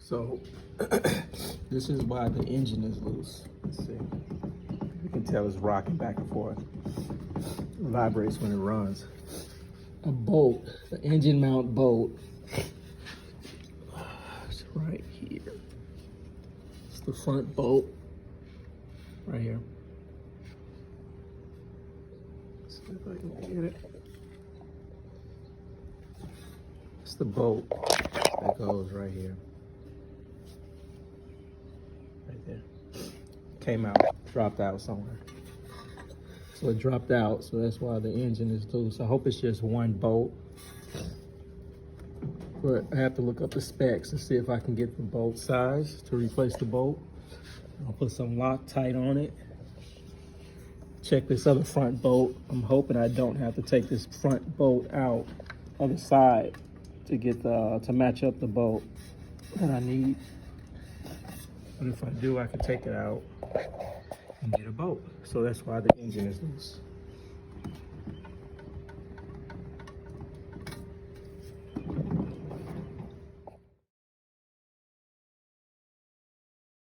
So this is why the engine is loose. Let's see. You can tell it's rocking back and forth. It vibrates when it runs. A bolt, the engine mount bolt. It's right here. It's the front bolt. Right here. Let's see if I can get it. It's the bolt that goes right here. Right there. Came out, dropped out somewhere. So it dropped out, so that's why the engine is loose. I hope it's just one bolt. But I have to look up the specs and see if I can get the bolt size to replace the bolt. I'll put some Loctite on it. Check this other front bolt. I'm hoping I don't have to take this front bolt out other side to get to match up the bolt that I need. But if I do, I can take it out and get a bolt. So that's why the engine is loose.